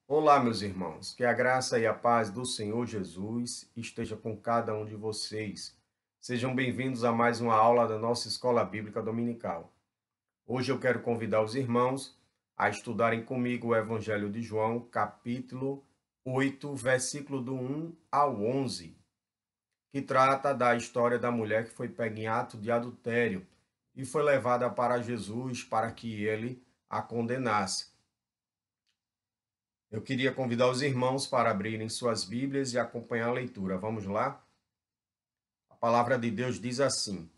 Olá, meus irmãos, que a graça e a paz do Senhor Jesus esteja com cada um de vocês. Sejam bem-vindos a mais uma aula da nossa Escola Bíblica Dominical. Hoje eu quero convidar os irmãos a estudarem comigo o Evangelho de João, capítulo 8, versículo do 1 ao 11, que trata da história da mulher que foi pega em ato de adultério e foi levada para Jesus para que ele a condenasse. Eu queria convidar os irmãos para abrirem suas Bíblias e acompanhar a leitura. Vamos lá? A palavra de Deus diz assim: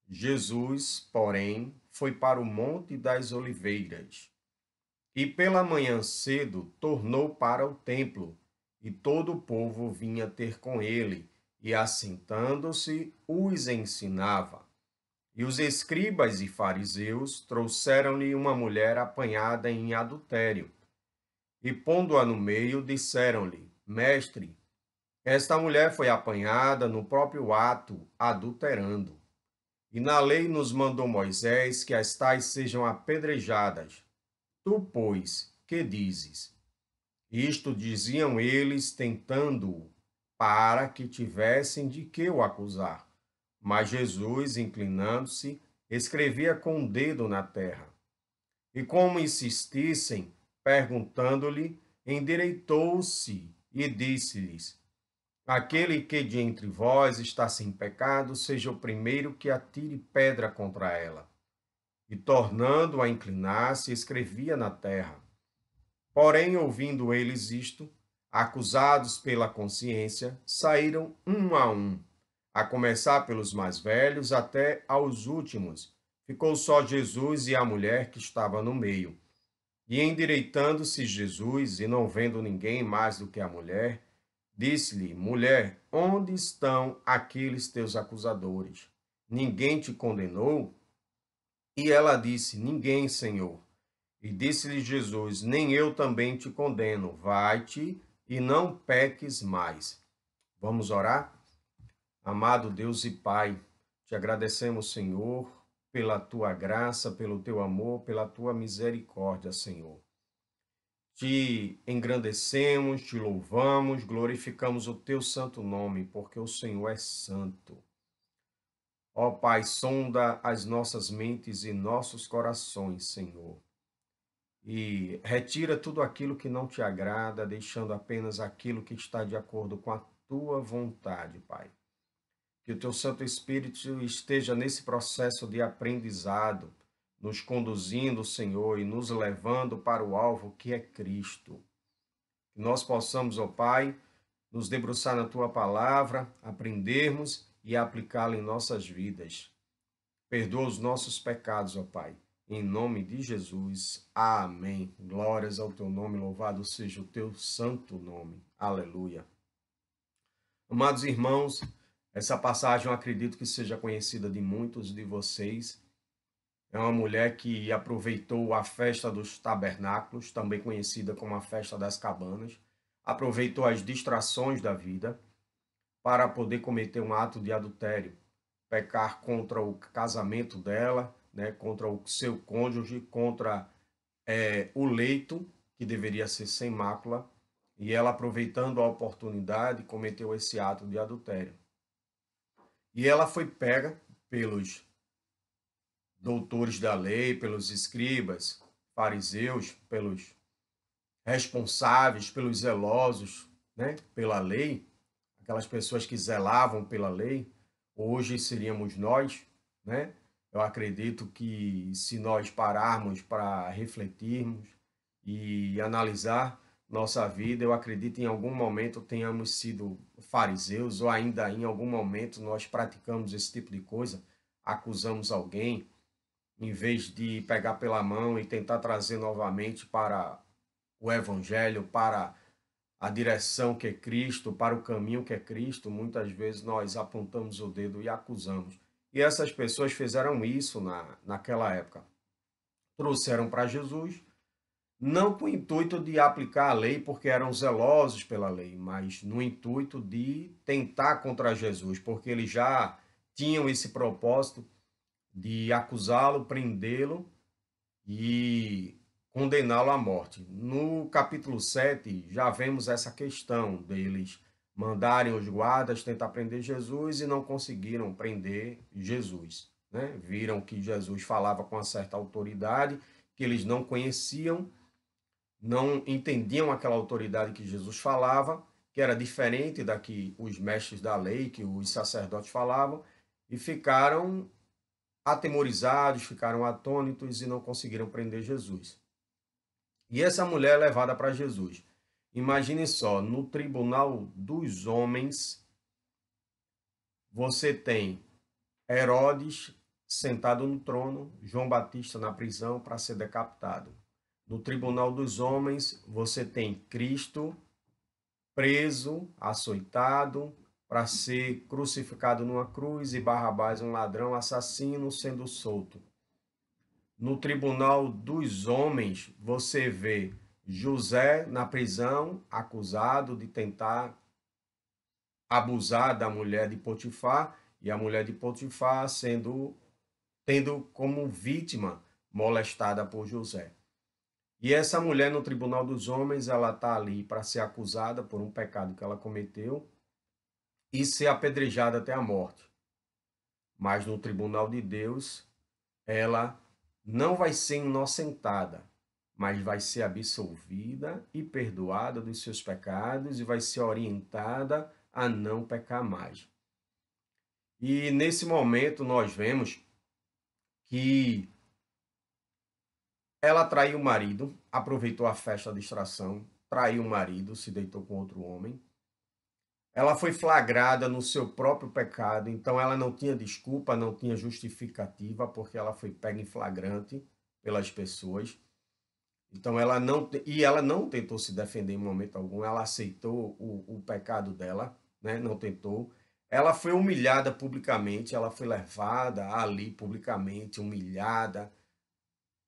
Jesus, porém, foi para o Monte das Oliveiras e pela manhã cedo tornou para o templo, e todo o povo vinha ter com ele, e assentando-se os ensinava. E os escribas e fariseus trouxeram-lhe uma mulher apanhada em adultério. E pondo-a no meio, disseram-lhe: Mestre, esta mulher foi apanhada no próprio ato, adulterando. E na lei nos mandou Moisés que as tais sejam apedrejadas. Tu, pois, que dizes? Isto diziam eles, tentando-o, para que tivessem de que o acusar. Mas Jesus, inclinando-se, escrevia com o dedo na terra. E como insistissem, perguntando-lhe, endireitou-se e disse-lhes: Aquele que de entre vós está sem pecado, seja o primeiro que atire pedra contra ela. E tornando a inclinar-se, escrevia na terra. Porém, ouvindo eles isto, acusados pela consciência, saíram um, a começar pelos mais velhos até aos últimos. Ficou só Jesus e a mulher que estava no meio. E endireitando-se Jesus, e não vendo ninguém mais do que a mulher, disse-lhe: Mulher, onde estão aqueles teus acusadores? Ninguém te condenou? E ela disse: Ninguém, Senhor. E disse-lhe Jesus: Nem eu também te condeno. Vai-te e não peques mais. Vamos orar? Amado Deus e Pai, te agradecemos, Senhor, pela tua graça, pelo teu amor, pela tua misericórdia, Senhor. Te engrandecemos, te louvamos, glorificamos o teu santo nome, porque o Senhor é santo. Ó Pai, sonda as nossas mentes e nossos corações, Senhor, e retira tudo aquilo que não te agrada, deixando apenas aquilo que está de acordo com a tua vontade, Pai. Que o teu Santo Espírito esteja nesse processo de aprendizado, nos conduzindo, Senhor, e nos levando para o alvo que é Cristo. Que nós possamos, ó Pai, nos debruçar na tua palavra, aprendermos e aplicá-la em nossas vidas. Perdoa os nossos pecados, ó Pai. Em nome de Jesus. Amém. Glórias ao teu nome, louvado seja o teu santo nome. Aleluia. Amados irmãos, essa passagem eu acredito que seja conhecida de muitos de vocês. É uma mulher que aproveitou a festa dos tabernáculos, também conhecida como a festa das cabanas, aproveitou as distrações da vida para poder cometer um ato de adultério, pecar contra o casamento dela, né, contra o seu cônjuge, contra o leito, que deveria ser sem mácula, e ela, aproveitando a oportunidade, cometeu esse ato de adultério. E ela foi pega pelos doutores da lei, pelos escribas, fariseus, pelos responsáveis, pelos zelosos, né, pela lei, aquelas pessoas que zelavam pela lei, hoje seríamos nós, né? Eu acredito que se nós pararmos para refletirmos e analisar nossa vida, eu acredito em algum momento tenhamos sido fariseus ou ainda em algum momento nós praticamos esse tipo de coisa, acusamos alguém, em vez de pegar pela mão e tentar trazer novamente para o evangelho, para a direção que é Cristo, para o caminho que é Cristo, muitas vezes nós apontamos o dedo e acusamos. E essas pessoas fizeram isso naquela época. Trouxeram para Jesus, não com o intuito de aplicar a lei, porque eram zelosos pela lei, mas no intuito de tentar contra Jesus, porque eles já tinham esse propósito de acusá-lo, prendê-lo e condená-lo à morte. No capítulo 7, já vemos essa questão deles mandarem os guardas tentar prender Jesus e não conseguiram prender Jesus, né? Viram que Jesus falava com uma certa autoridade que eles não conheciam, não entendiam aquela autoridade que Jesus falava, que era diferente da que os mestres da lei, que os sacerdotes falavam, e ficaram atemorizados, ficaram atônitos e não conseguiram prender Jesus. E essa mulher é levada para Jesus. Imagine só, no tribunal dos homens, você tem Herodes sentado no trono, João Batista na prisão para ser decapitado. No tribunal dos homens, você tem Cristo preso, açoitado, para ser crucificado numa cruz, e Barrabás, um ladrão assassino, sendo solto. No tribunal dos homens, você vê José na prisão, acusado de tentar abusar da mulher de Potifar, e a mulher de Potifar tendo como vítima molestada por José. E essa mulher no tribunal dos homens, ela está ali para ser acusada por um pecado que ela cometeu e ser apedrejada até a morte. Mas no tribunal de Deus, ela não vai ser inocentada, mas vai ser absolvida e perdoada dos seus pecados e vai ser orientada a não pecar mais. E nesse momento nós vemos que ela traiu o marido, aproveitou a festa da distração, traiu o marido, se deitou com outro homem. Ela foi flagrada no seu próprio pecado, então ela não tinha desculpa, não tinha justificativa, porque ela foi pega em flagrante pelas pessoas. Então ela não tentou se defender em momento algum, ela aceitou o pecado dela, né? Não tentou. Ela foi humilhada publicamente, ela foi levada ali publicamente, humilhada,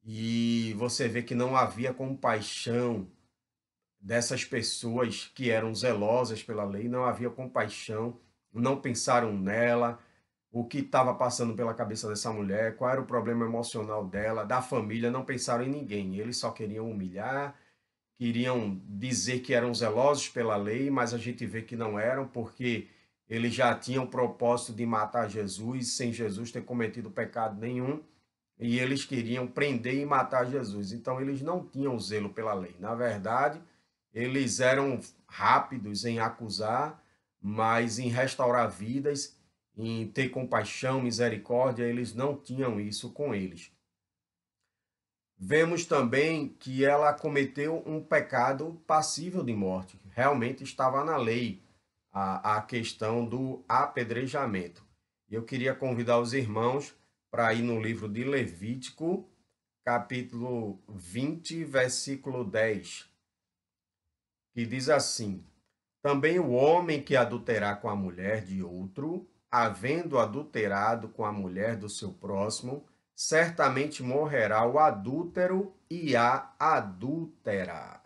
e você vê que não havia compaixão dessas pessoas que eram zelosas pela lei, não havia compaixão, não pensaram nela, o que estava passando pela cabeça dessa mulher, qual era o problema emocional dela, da família, não pensaram em ninguém. Eles só queriam humilhar, queriam dizer que eram zelosos pela lei, mas a gente vê que não eram, porque eles já tinham o propósito de matar Jesus, sem Jesus ter cometido pecado nenhum, e eles queriam prender e matar Jesus. Então eles não tinham zelo pela lei. Na verdade, eles eram rápidos em acusar, mas em restaurar vidas, em ter compaixão, misericórdia, eles não tinham isso com eles. Vemos também que ela cometeu um pecado passível de morte. Realmente estava na lei a questão do apedrejamento. Eu queria convidar os irmãos para ir no livro de Levítico, capítulo 20, versículo 10, que diz assim: Também o homem que adulterar com a mulher de outro, havendo adulterado com a mulher do seu próximo, certamente morrerá o adúltero e a adúltera.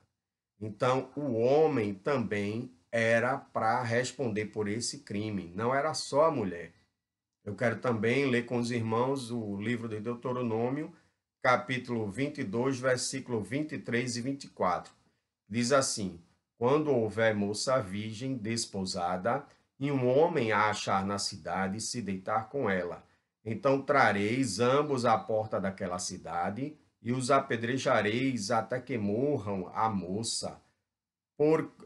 Então, o homem também era para responder por esse crime, não era só a mulher. Eu quero também ler com os irmãos o livro de Deuteronômio, capítulo 22, versículo 23 e 24. Diz assim: Quando houver moça virgem desposada, e um homem a achar na cidade, se deitar com ela, então trareis ambos à porta daquela cidade, e os apedrejareis até que morram a moça,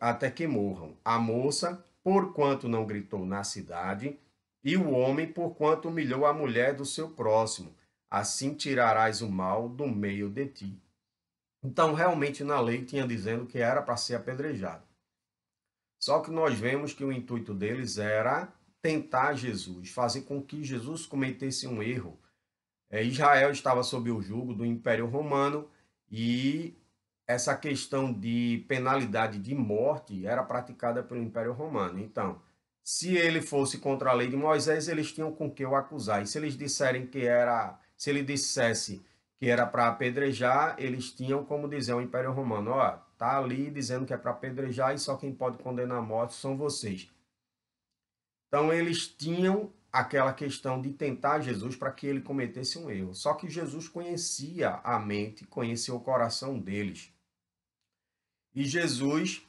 até que morram a moça, porquanto não gritou na cidade, e o homem, porquanto humilhou a mulher do seu próximo. Assim tirarás o mal do meio de ti. Então, realmente, na lei tinha dizendo que era para ser apedrejado. Só que nós vemos que o intuito deles era tentar Jesus, fazer com que Jesus cometesse um erro. Israel estava sob o jugo do Império Romano e essa questão de penalidade de morte era praticada pelo Império Romano. Então, se ele fosse contra a lei de Moisés, eles tinham com que o acusar. E se eles disserem que era, se ele dissesse que era para apedrejar, eles tinham como dizer ao Império Romano: ó, tá ali dizendo que é para apedrejar e só quem pode condenar a morte são vocês. Então eles tinham aquela questão de tentar Jesus para que ele cometesse um erro. Só que Jesus conhecia a mente, conhecia o coração deles. E Jesus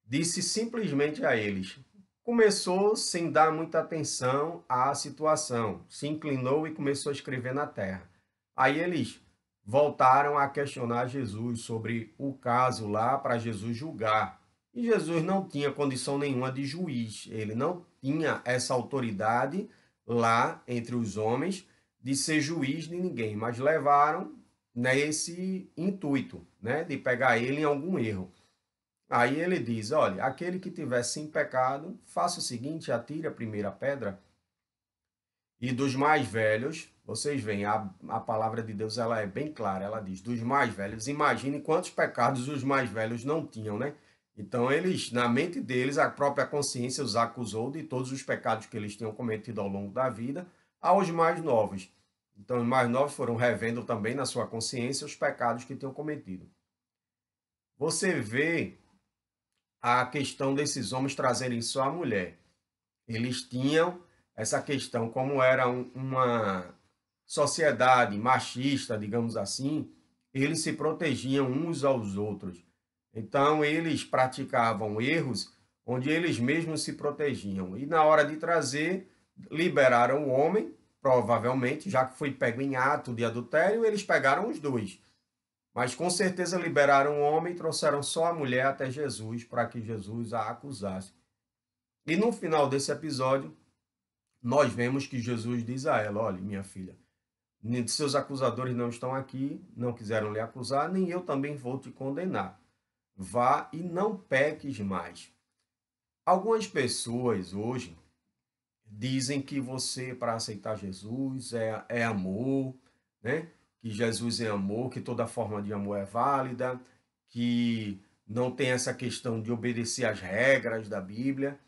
disse simplesmente a eles. Começou sem dar muita atenção à situação, se inclinou e começou a escrever na terra. Aí eles voltaram a questionar Jesus sobre o caso lá para Jesus julgar. E Jesus não tinha condição nenhuma de juiz, ele não tinha essa autoridade lá entre os homens de ser juiz de ninguém, mas levaram nesse intuito, né, de pegar ele em algum erro. Aí ele diz: olha, aquele que tiver sem pecado, faça o seguinte, atire a primeira pedra. E dos mais velhos, vocês veem, a palavra de Deus ela é bem clara, ela diz, dos mais velhos, imagine quantos pecados os mais velhos não tinham, né? Então eles, na mente deles, a própria consciência os acusou de todos os pecados que eles tinham cometido ao longo da vida, aos mais novos. Então os mais novos foram revendo também na sua consciência os pecados que tinham cometido. Você vê a questão desses homens trazerem só a mulher. Eles tinham essa questão, como era uma sociedade machista, digamos assim, eles se protegiam uns aos outros. Então, eles praticavam erros onde eles mesmos se protegiam. E na hora de trazer, liberaram o homem, provavelmente, já que foi pego em ato de adultério, eles pegaram os dois. Mas com certeza liberaram o homem e trouxeram só a mulher até Jesus para que Jesus a acusasse. E no final desse episódio, nós vemos que Jesus diz a ela: olha, minha filha, seus acusadores não estão aqui, não quiseram lhe acusar, nem eu também vou te condenar. Vá e não peques mais. Algumas pessoas hoje dizem que você, para aceitar Jesus, é amor, né? Que Jesus é amor, que toda forma de amor é válida, que não tem essa questão de obedecer às regras da Bíblia.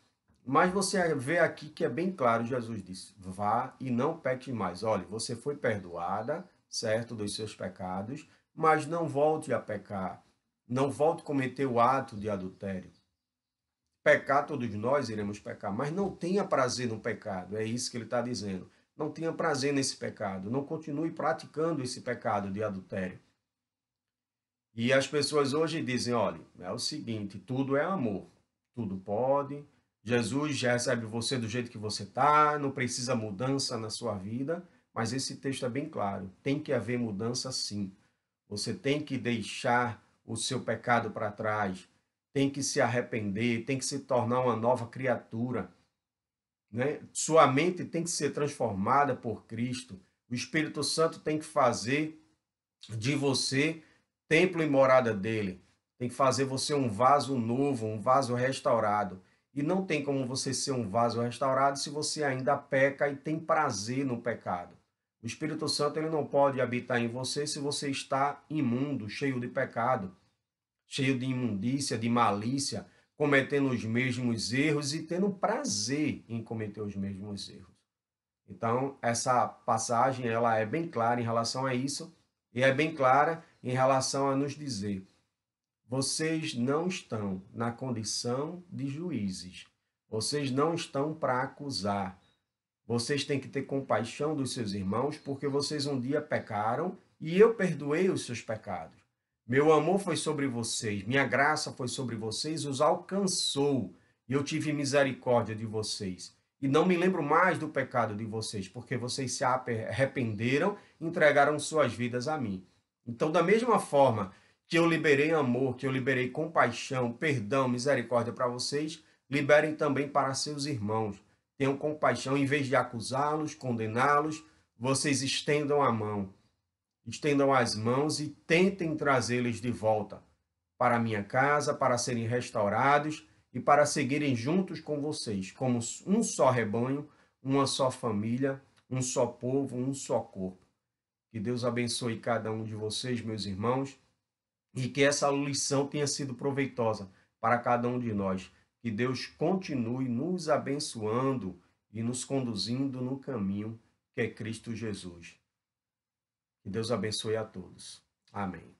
Mas você vê aqui que é bem claro, Jesus disse, vá e não peque mais. Olha, você foi perdoada, certo, dos seus pecados, mas não volte a pecar. Não volte a cometer o ato de adultério. Pecar, todos nós iremos pecar, mas não tenha prazer no pecado. É isso que ele está dizendo. Não tenha prazer nesse pecado. Não continue praticando esse pecado de adultério. E as pessoas hoje dizem, olha, é o seguinte, tudo é amor. Tudo pode. Jesus já recebe você do jeito que você está, não precisa mudança na sua vida, mas esse texto é bem claro. Tem que haver mudança sim. Você tem que deixar o seu pecado para trás, tem que se arrepender, tem que se tornar uma nova criatura, né? Sua mente tem que ser transformada por Cristo. O Espírito Santo tem que fazer de você templo e morada dele. Tem que fazer você um vaso novo, um vaso restaurado. E não tem como você ser um vaso restaurado se você ainda peca e tem prazer no pecado. O Espírito Santo ele não pode habitar em você se você está imundo, cheio de pecado, cheio de imundícia, de malícia, cometendo os mesmos erros e tendo prazer em cometer os mesmos erros. Então, essa passagem ela é bem clara em relação a isso e é bem clara em relação a nos dizer: vocês não estão na condição de juízes, vocês não estão para acusar, vocês têm que ter compaixão dos seus irmãos, porque vocês um dia pecaram e eu perdoei os seus pecados. Meu amor foi sobre vocês, minha graça foi sobre vocês, os alcançou e eu tive misericórdia de vocês. E não me lembro mais do pecado de vocês, porque vocês se arrependeram e entregaram suas vidas a mim. Então, da mesma forma que eu liberei amor, que eu liberei compaixão, perdão, misericórdia para vocês, liberem também para seus irmãos. Tenham compaixão, em vez de acusá-los, condená-los, vocês estendam a mão, estendam as mãos e tentem trazê-los de volta para a minha casa, para serem restaurados e para seguirem juntos com vocês, como um só rebanho, uma só família, um só povo, um só corpo. Que Deus abençoe cada um de vocês, meus irmãos, e que essa lição tenha sido proveitosa para cada um de nós. Que Deus continue nos abençoando e nos conduzindo no caminho que é Cristo Jesus. Que Deus abençoe a todos. Amém.